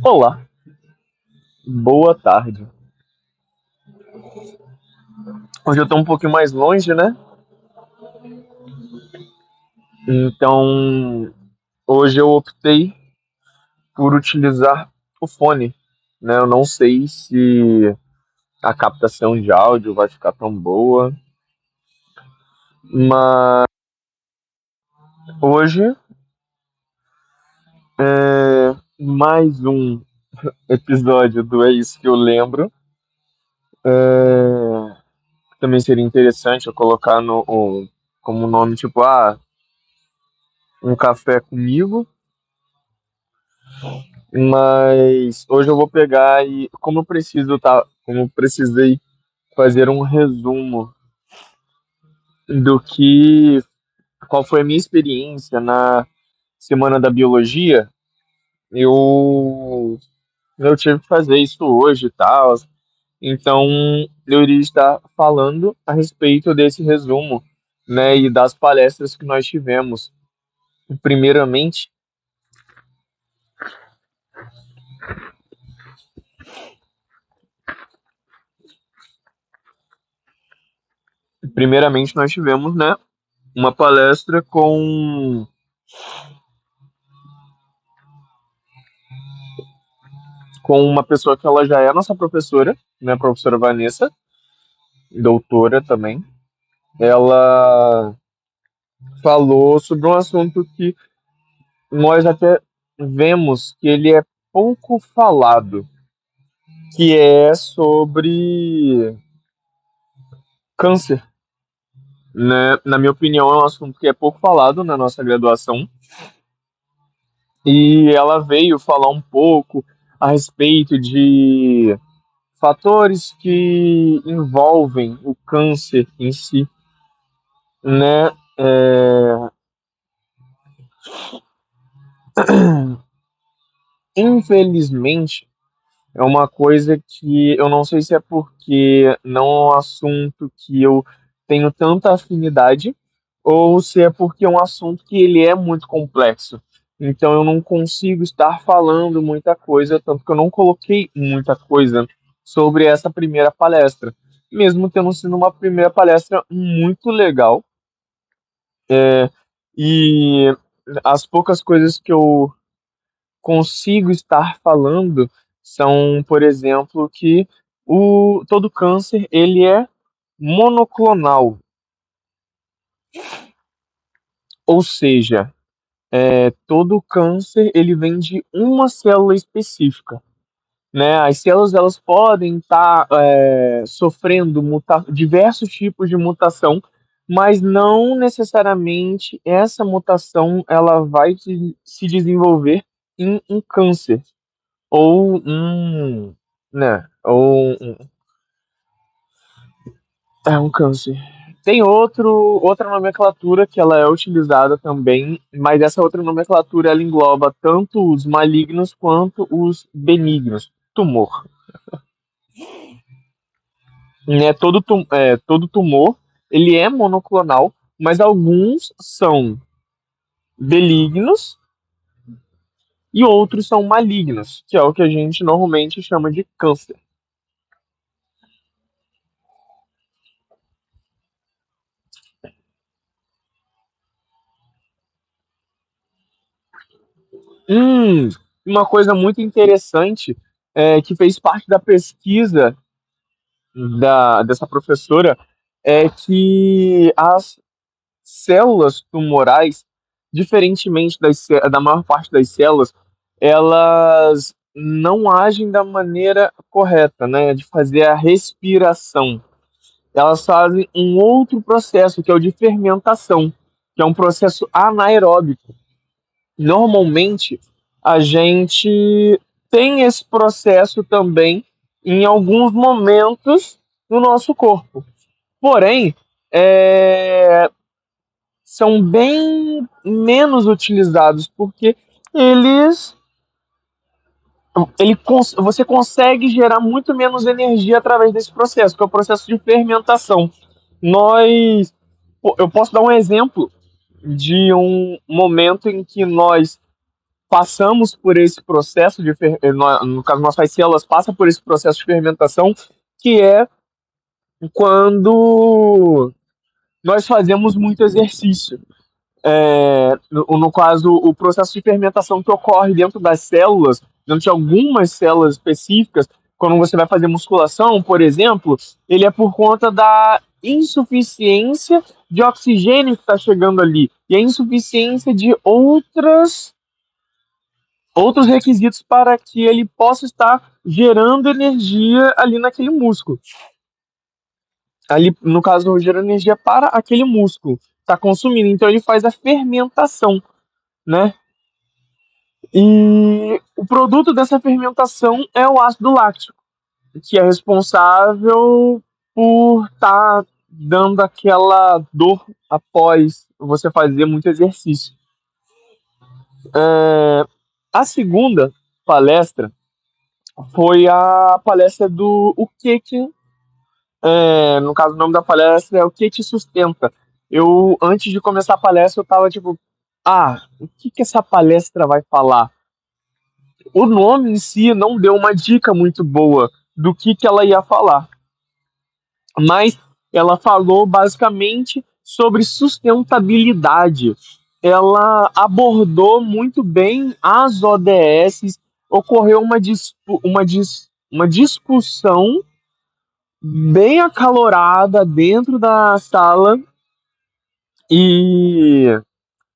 Olá, boa tarde. Hoje eu tô um pouquinho mais longe, né? Então, hoje eu optei por utilizar o fone, né? Eu não sei se a captação de áudio vai ficar tão boa, mas hoje é mais um episódio do É Isso Que Eu Lembro. Também seria interessante eu colocar como nome, tipo, um café comigo. Mas hoje eu vou pegar e como eu precisei fazer um resumo do que qual foi a minha experiência na Semana da Biologia, eu eu tive que fazer isso hoje e tal. Então, eu iria estar falando a respeito desse resumo, né, e das palestras que nós tivemos. Primeiramente, primeiramente nós tivemos, né, uma palestra com uma pessoa que ela já é nossa professora, né, a professora Vanessa, doutora também. Ela falou sobre um assunto que nós até vemos que ele é pouco falado, que é sobre câncer, né? Na minha opinião, é um assunto que é pouco falado na nossa graduação. E ela veio falar um pouco a respeito de fatores que envolvem o câncer em si, né? Infelizmente, é uma coisa que eu não sei se é porque não é um assunto que eu tenho tanta afinidade ou se é porque é um assunto que ele é muito complexo. Então eu não consigo estar falando muita coisa, tanto que eu não coloquei muita coisa sobre essa primeira palestra, mesmo tendo sido uma primeira palestra muito legal. E as poucas coisas que eu consigo estar falando são, por exemplo, que todo câncer ele é monoclonal, ou seja, todo câncer ele vem de uma célula específica, né? As células elas podem estar sofrendo diversos tipos de mutação, mas não necessariamente essa mutação ela vai se desenvolver em um câncer ou né? Um câncer. Tem outra nomenclatura que ela é utilizada também, mas essa outra nomenclatura ela engloba tanto os malignos quanto os benignos. Tumor. Né? Todo tumor ele é monoclonal, mas alguns são benignos e outros são malignos, que é o que a gente normalmente chama de câncer. Hum, uma coisa muito interessante que fez parte da pesquisa dessa professora é que as células tumorais, diferentemente da maior parte das células, elas não agem da maneira correta, né, de fazer a respiração. Elas fazem um outro processo, que é o de fermentação, que é um processo anaeróbico. Normalmente, a gente tem esse processo também em alguns momentos no nosso corpo. Porém, é, são bem menos utilizados porque eles você consegue gerar muito menos energia através desse processo, que é o processo de fermentação. Nós, eu posso dar um exemplo de um momento em que nós passamos por esse processo de no caso nossas células passam por esse processo de fermentação, que é quando nós fazemos muito exercício. No caso, o processo de fermentação que ocorre dentro das células, dentro de algumas células específicas, quando você vai fazer musculação, por exemplo, ele é por conta da insuficiência de oxigênio que está chegando ali e a insuficiência de outros requisitos para que ele possa estar gerando energia ali naquele músculo. Ali, no caso, gera energia para aquele músculo. Está consumindo. Então ele faz a fermentação, né? E o produto dessa fermentação é o ácido láctico, que é responsável por estar dando aquela dor após você fazer muito exercício. A segunda palestra foi a palestra do O que que, no caso o nome da palestra é O que te sustenta. Eu, antes de começar a palestra, eu tava tipo, o que que essa palestra vai falar? O nome em si não deu uma dica muito boa do que ela ia falar, mas ela falou basicamente sobre sustentabilidade. Ela abordou muito bem as ODS, ocorreu uma discussão bem acalorada dentro da sala e,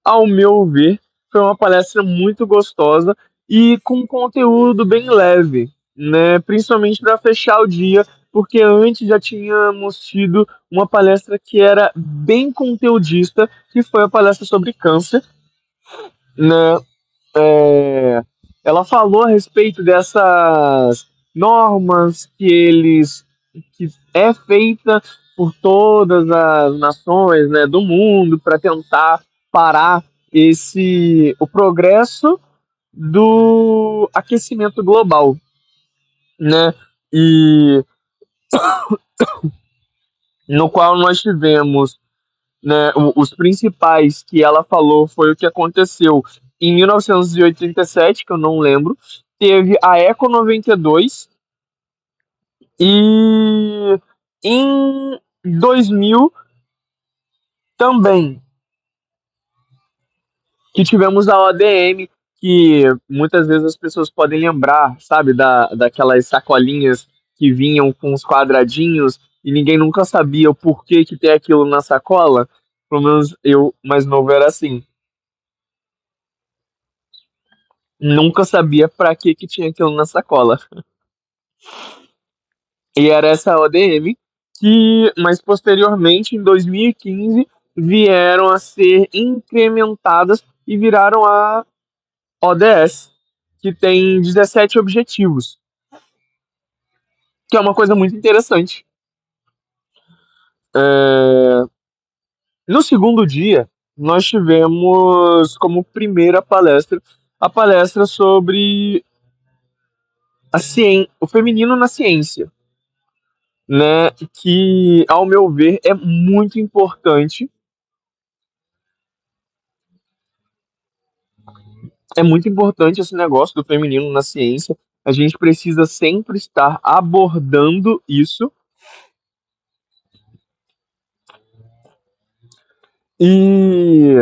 ao meu ver, foi uma palestra muito gostosa e com conteúdo bem leve, né? Principalmente para fechar o dia, porque antes já tínhamos tido uma palestra que era bem conteudista, que foi a palestra sobre câncer, né? É, ela falou a respeito dessas normas que é feita por todas as nações, né, do mundo para tentar parar o progresso do aquecimento global, né? E no qual nós tivemos, né, os principais que ela falou foi o que aconteceu em 1987, que eu não lembro, teve a Eco 92 e em 2000 também, que tivemos a ODM, que muitas vezes as pessoas podem lembrar, sabe, daquelas sacolinhas que vinham com os quadradinhos e ninguém nunca sabia o porquê que tem aquilo na sacola. Pelo menos eu, mais novo, era assim. Nunca sabia pra que tinha aquilo na sacola. E era essa ODM que, mais posteriormente, em 2015, vieram a ser incrementadas e viraram a ODS, que tem 17 objetivos, que é uma coisa muito interessante. No segundo dia, nós tivemos como primeira palestra a palestra sobre o feminino na ciência, né? Que, ao meu ver, é muito importante. É muito importante esse negócio do feminino na ciência. A gente precisa sempre estar abordando isso. E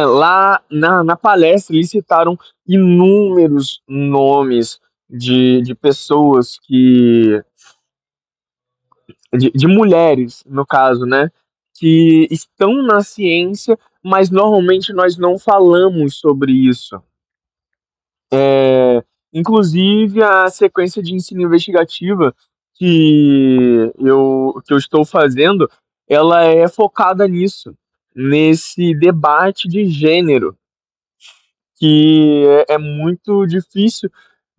lá na palestra eles citaram inúmeros nomes de pessoas de mulheres, no caso, né? Que estão na ciência, mas normalmente nós não falamos sobre isso. Inclusive, a sequência de ensino investigativa que eu estou fazendo, ela é focada nisso, nesse debate de gênero, que é muito difícil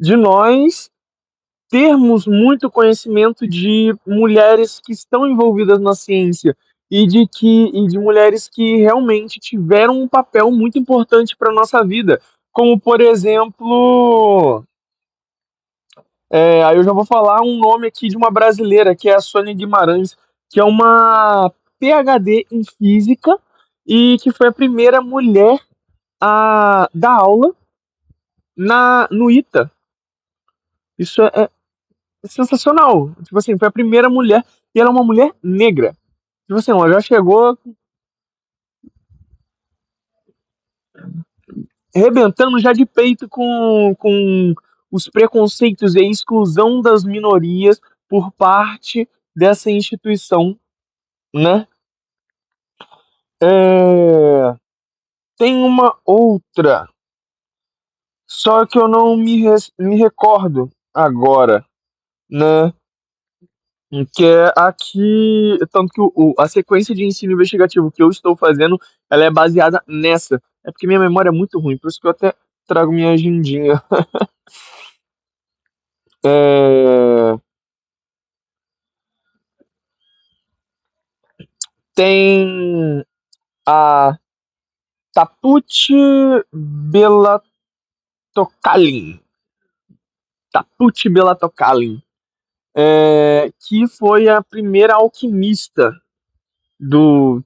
de nós termos muito conhecimento de mulheres que estão envolvidas na ciência e de mulheres que realmente tiveram um papel muito importante para a nossa vida. como por exemplo, aí eu já vou falar um nome aqui de uma brasileira, que é a Sônia Guimarães, que é uma PhD em física e que foi a primeira mulher a dar aula no ITA. Isso é sensacional. Tipo assim, foi a primeira mulher e ela é uma mulher negra. Tipo assim, ela já chegou rebentando já de peito com os preconceitos e a exclusão das minorias por parte dessa instituição, né? É, tem uma outra, só que eu não me recordo agora, né? Que é aqui, tanto que a sequência de ensino investigativo que eu estou fazendo, ela é baseada nessa. É porque minha memória é muito ruim, por isso que eu até trago minha agendinha. É, tem a Taputi Belatokalin. Taputi Belatokalin. Que foi a primeira alquimista do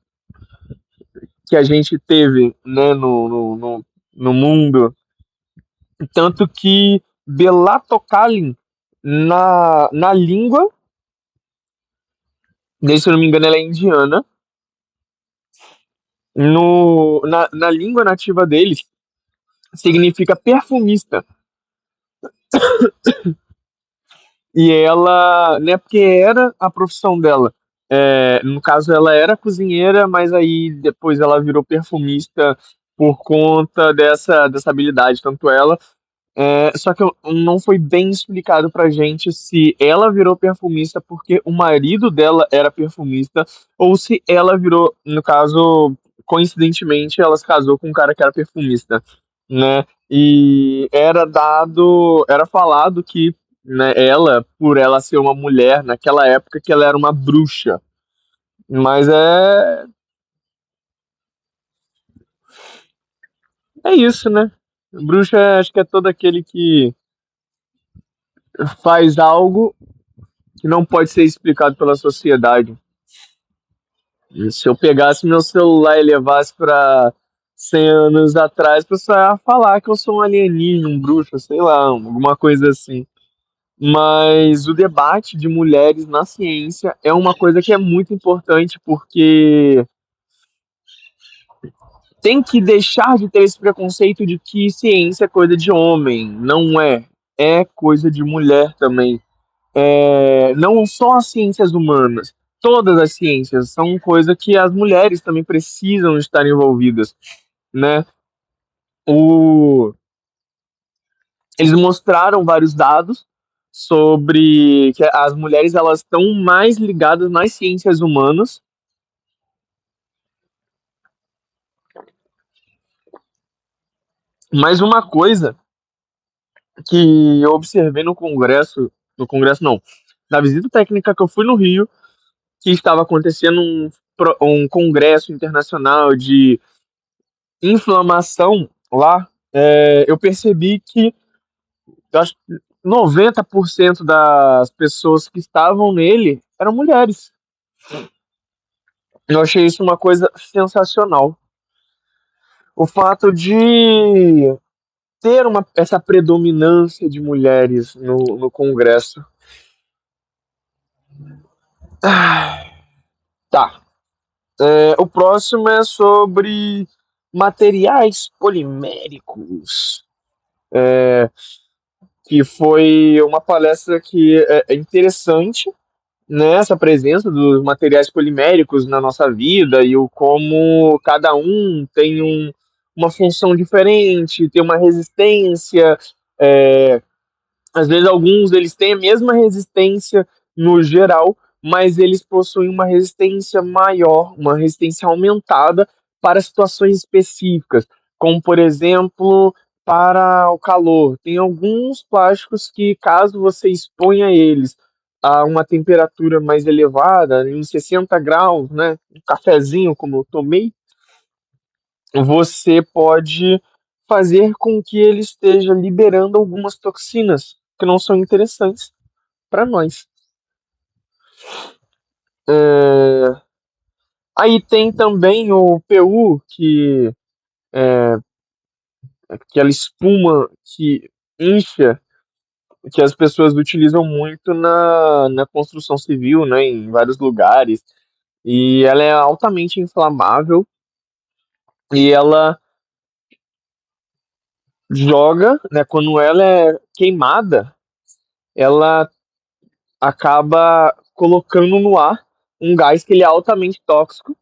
que a gente teve, né, no mundo. Tanto que Belatokalin, na língua, se eu não me engano, ela é indiana. Na língua nativa deles, significa perfumista. E ela, né, porque era a profissão dela. No caso, ela era cozinheira, mas aí depois ela virou perfumista por conta dessa habilidade. Tanto ela. Só que não foi bem explicado pra gente se ela virou perfumista porque o marido dela era perfumista ou se ela virou, no caso, coincidentemente, ela se casou com um cara que era perfumista, né? E era falado que, né, por ela ser uma mulher naquela época, que ela era uma bruxa. Mas é isso, né? Bruxa, acho que é todo aquele que faz algo que não pode ser explicado pela sociedade. E se eu pegasse meu celular e levasse para 100 anos atrás, o pessoal ia falar que eu sou um alienígena, um bruxo, sei lá, alguma coisa assim. Mas o debate de mulheres na ciência é uma coisa que é muito importante porque tem que deixar de ter esse preconceito de que ciência é coisa de homem. Não é. É coisa de mulher também. Não só as ciências humanas, todas as ciências são coisa que as mulheres também precisam estar envolvidas, né? O, eles mostraram vários dados sobre que as mulheres elas estão mais ligadas nas ciências humanas, mas uma coisa que eu observei no congresso não, na visita técnica que eu fui no Rio, que estava acontecendo um congresso internacional de inflamação lá, eu percebi que eu acho que 90% das pessoas que estavam nele eram mulheres. Eu achei isso uma coisa sensacional. O fato de ter essa predominância de mulheres no Congresso. Ah, tá. O próximo é sobre materiais poliméricos. Que foi uma palestra que é interessante, né, essa presença dos materiais poliméricos na nossa vida e o como cada um tem uma função diferente, tem uma resistência. é, Às vezes alguns eles têm a mesma resistência no geral, mas eles possuem uma resistência maior, uma resistência aumentada para situações específicas, como por exemplo para o calor. Tem alguns plásticos que, caso você exponha eles a uma temperatura mais elevada, em 60 graus, né, um cafezinho como eu tomei, você pode fazer com que ele esteja liberando algumas toxinas que não são interessantes para nós. É, Aí tem também o PU, que é aquela espuma que incha, que as pessoas utilizam muito na construção civil, né, em vários lugares. E ela é altamente inflamável e ela joga, né, quando ela é queimada, ela acaba colocando no ar um gás que ele é altamente tóxico,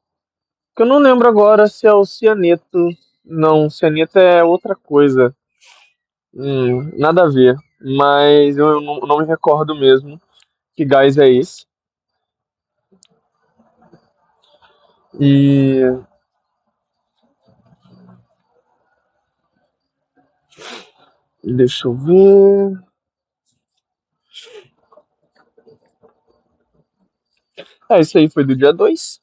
que eu não lembro agora se é o cianeto. Não, cianeto é outra coisa. Nada a ver. Mas eu não me recordo mesmo que gás é esse. E deixa eu ver. Isso aí foi do dia 2.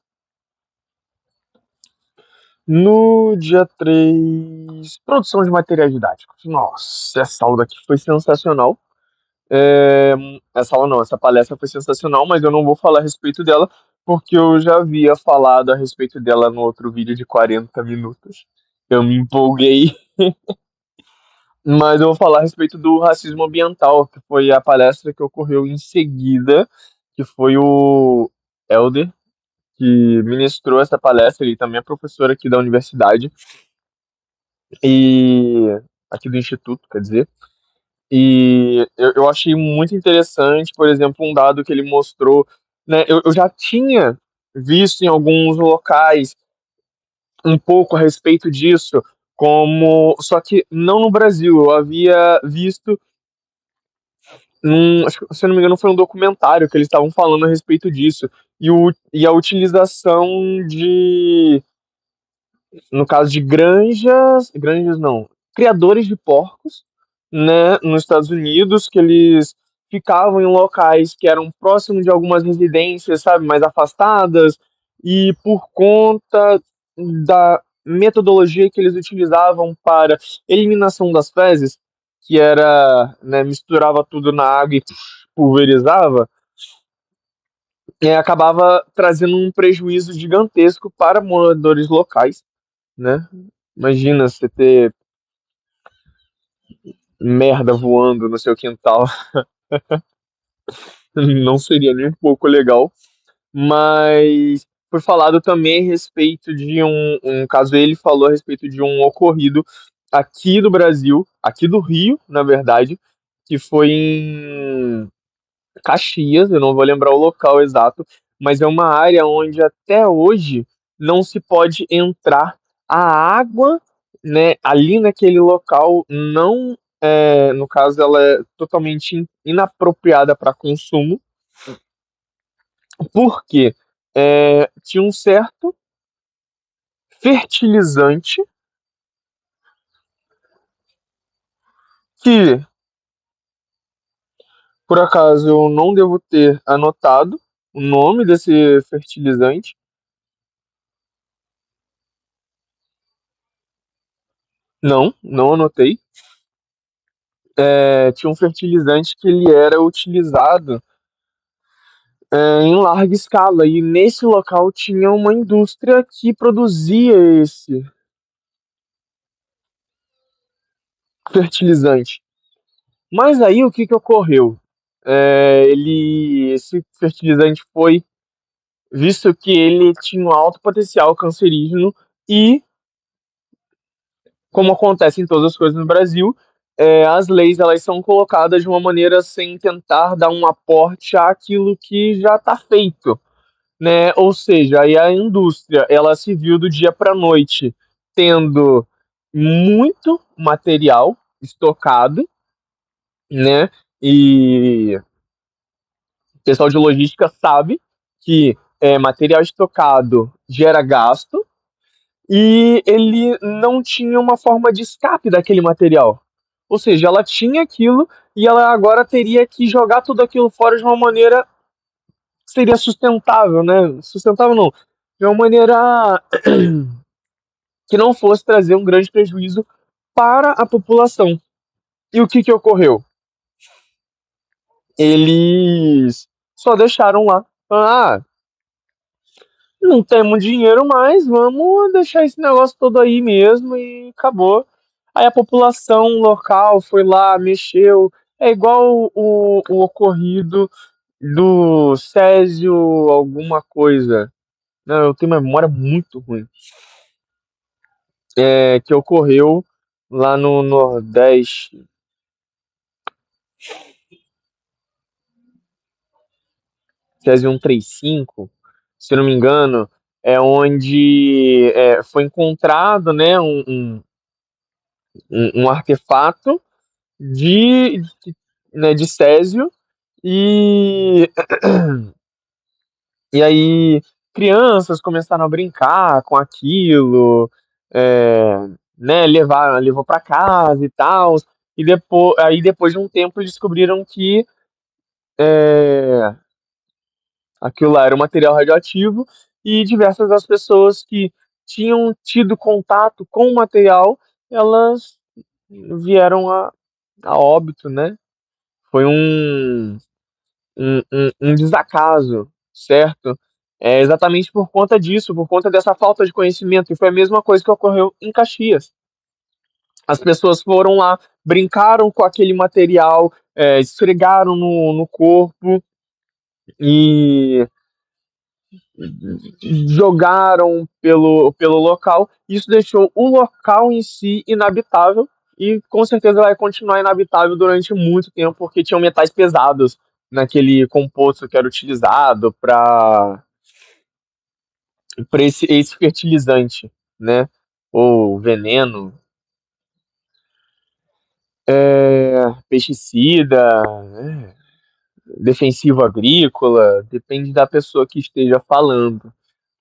No dia 3, produção de materiais didáticos. Nossa, essa aula daqui foi sensacional. Essa aula não, essa palestra foi sensacional, mas eu não vou falar a respeito dela, porque eu já havia falado a respeito dela no outro vídeo de 40 minutos. Eu me empolguei, mas eu vou falar a respeito do racismo ambiental, que foi a palestra que ocorreu em seguida, que foi o Elder, que ministrou essa palestra, ele também é professor aqui da universidade, e aqui do instituto, quer dizer. E eu achei muito interessante, por exemplo, um dado que ele mostrou, né? Eu já tinha visto em alguns locais um pouco a respeito disso, como só que não no Brasil. Eu havia visto acho que, se eu não me engano, foi um documentário que eles estavam falando a respeito disso e a utilização de, no caso de granjas não, criadores de porcos, né, nos Estados Unidos, que eles ficavam em locais que eram próximos de algumas residências, sabe, mais afastadas, e por conta da metodologia que eles utilizavam para eliminação das fezes, que era, né, misturava tudo na água e pulverizava, acabava trazendo um prejuízo gigantesco para moradores locais, né? Imagina você ter merda voando no seu quintal. Não seria nem um pouco legal. Mas foi falado também a respeito de um caso, ele falou a respeito de um ocorrido aqui do Brasil, aqui do Rio, na verdade, que foi em Caxias, eu não vou lembrar o local exato, mas é uma área onde até hoje não se pode entrar. A água, né, ali naquele local não no caso, ela é totalmente inapropriada para consumo, porque tinha um certo fertilizante que, por acaso, eu não devo ter anotado o nome desse fertilizante. Não, não anotei. Tinha um fertilizante que ele era utilizado em larga escala, e nesse local tinha uma indústria que produzia esse fertilizante. Mas aí o que que ocorreu? Esse fertilizante foi visto que ele tinha um alto potencial cancerígeno e, como acontece em todas as coisas no Brasil, as leis elas são colocadas de uma maneira sem tentar dar um aporte àquilo que já está feito, né? Ou seja, aí a indústria ela se viu do dia para a noite tendo muito material estocado, né? E o pessoal de logística sabe que material estocado gera gasto e ele não tinha uma forma de escape daquele material. Ou seja, ela tinha aquilo e ela agora teria que jogar tudo aquilo fora de uma maneira que seria sustentável, né? Sustentável não, de uma maneira que não fosse trazer um grande prejuízo para a população. E o que que ocorreu? Eles só deixaram lá. Ah, não temos dinheiro mais, vamos deixar esse negócio todo aí mesmo e acabou. Aí a população local foi lá, mexeu. É igual o ocorrido do Césio alguma coisa. Não, eu tenho uma memória muito ruim. Que ocorreu lá no Nordeste. Césio 135, se não me engano, é onde foi encontrado, né, um artefato de Césio e, e aí crianças começaram a brincar com aquilo, é, né, levou para casa e tal, e depois de um tempo descobriram que é, aquilo lá era um material radioativo e diversas das pessoas que tinham tido contato com o material, elas vieram a óbito, né? Foi um desacaso, certo? É exatamente por conta disso, por conta dessa falta de conhecimento, e foi a mesma coisa que ocorreu em Caxias. As pessoas foram lá, brincaram com aquele material, esfregaram no corpo e jogaram pelo local. Isso deixou o local em si inabitável e com certeza vai continuar inabitável durante muito tempo, porque tinham metais pesados naquele composto que era utilizado para esse fertilizante, né? Ou veneno, pesticida, né? Defensivo agrícola, depende da pessoa que esteja falando.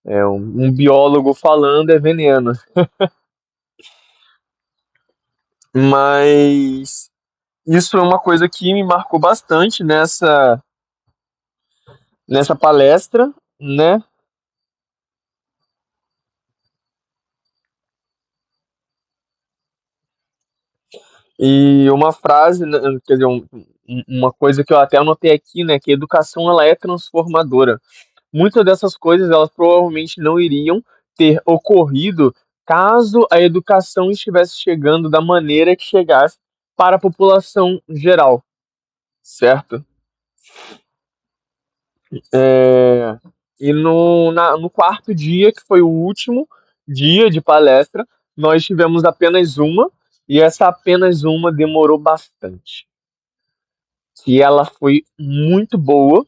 Um biólogo falando é veneno. Mas isso é uma coisa que me marcou bastante nessa palestra, né? E uma frase, né, quer dizer, uma coisa que eu até anotei aqui, né? Que a educação ela é transformadora. Muitas dessas coisas elas provavelmente não iriam ter ocorrido caso a educação estivesse chegando da maneira que chegasse para a população geral, certo? É, e no quarto dia, que foi o último dia de palestra, nós tivemos apenas uma, e essa apenas uma demorou bastante. E ela foi muito boa.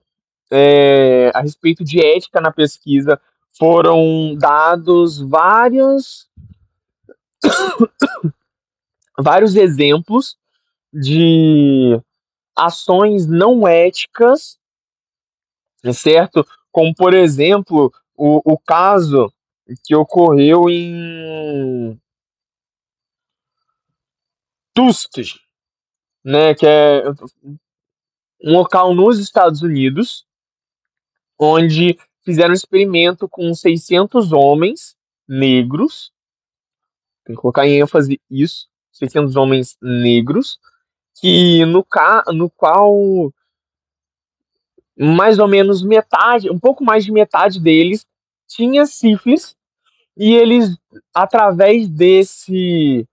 A respeito de ética na pesquisa, foram dados vários exemplos de ações não éticas, certo? Como, por exemplo, o caso que ocorreu em Tuskegee, né, que é um local nos Estados Unidos, onde fizeram um experimento com 600 homens negros, tem que colocar em ênfase isso, 600 homens negros, que no qual mais ou menos metade, um pouco mais de metade deles tinha sífilis, e eles, através desse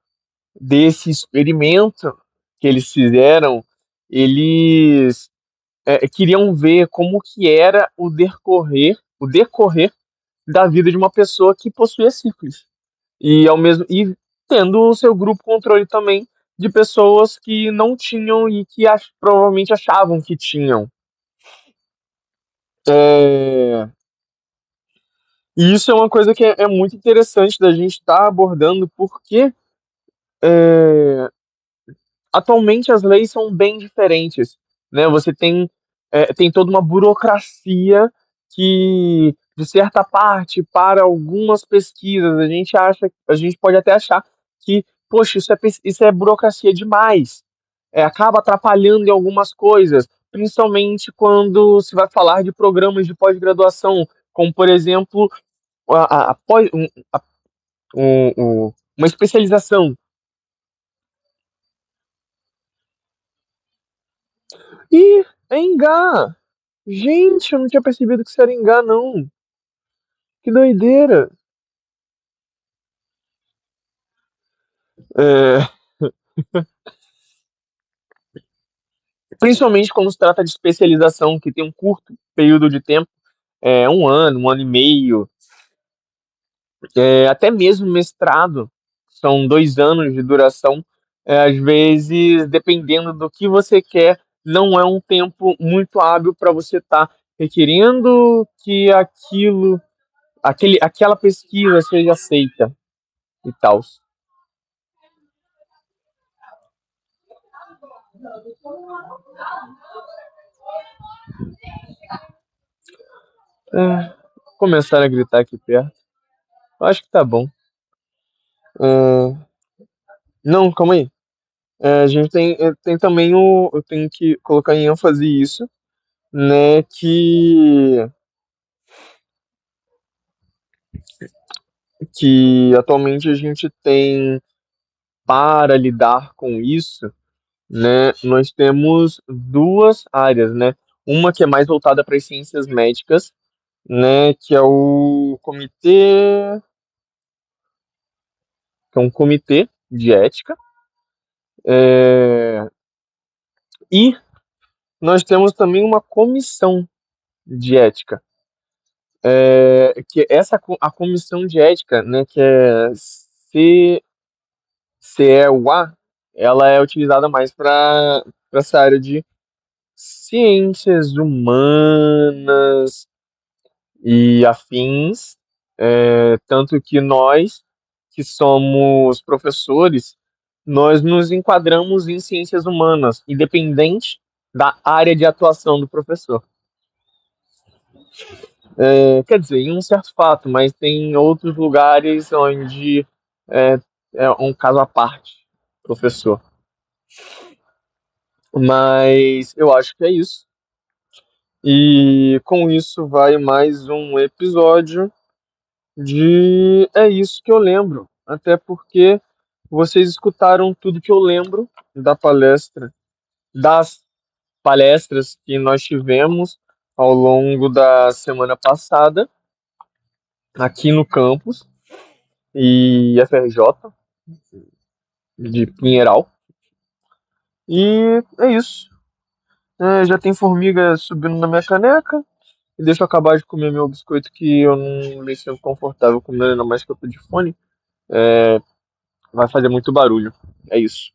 experimento que eles fizeram, eles queriam ver como que era o decorrer da vida de uma pessoa que possuía sífilis. E tendo o seu grupo controle também de pessoas que não tinham e que provavelmente achavam que tinham. É, e isso é uma coisa que é muito interessante da gente estar abordando, porque atualmente as leis são bem diferentes, né? Você tem toda uma burocracia que, de certa parte, para algumas pesquisas, a gente pode até achar que, poxa, isso é burocracia demais. Acaba atrapalhando em algumas coisas, principalmente quando se vai falar de programas de pós-graduação, como, por exemplo, a, a, pós- um- a- uma especialização. Ih, é Engá! Gente, eu não tinha percebido que isso era Engá, não. Que doideira. É, principalmente quando se trata de especialização, que tem um curto período de tempo, um ano e meio, até mesmo mestrado, são 2 anos de duração. Às vezes, dependendo do que você quer, não é um tempo muito hábil para você estar requerendo que aquela pesquisa seja aceita e tal. É, começaram a gritar aqui perto. Eu acho que tá bom. É, não, calma aí. A gente tem também eu tenho que colocar em ênfase isso, né, que atualmente a gente tem para lidar com isso, né, nós temos duas áreas, né? Uma que é mais voltada para as ciências médicas, né, que é um comitê de ética, é, e nós temos também uma comissão de ética, que a comissão de ética, né, que é CEUA, ela é utilizada mais para essa área de ciências humanas e afins, tanto que nós, que somos professores, nós nos enquadramos em ciências humanas, independente da área de atuação do professor. Quer dizer, em um certo fato, mas tem outros lugares onde é, é um caso à parte, professor. Mas eu acho que é isso. E com isso vai mais um episódio de É Isso Que Eu Lembro. Até porque vocês escutaram tudo que eu lembro das palestras que nós tivemos ao longo da semana passada aqui no campus e FRJ de Pinheiral. E é isso. Já tem formiga subindo na minha caneca. E deixa eu acabar de comer meu biscoito que eu não me sinto confortável comendo, ainda mais que eu tô de fone. Vai fazer muito barulho. É isso.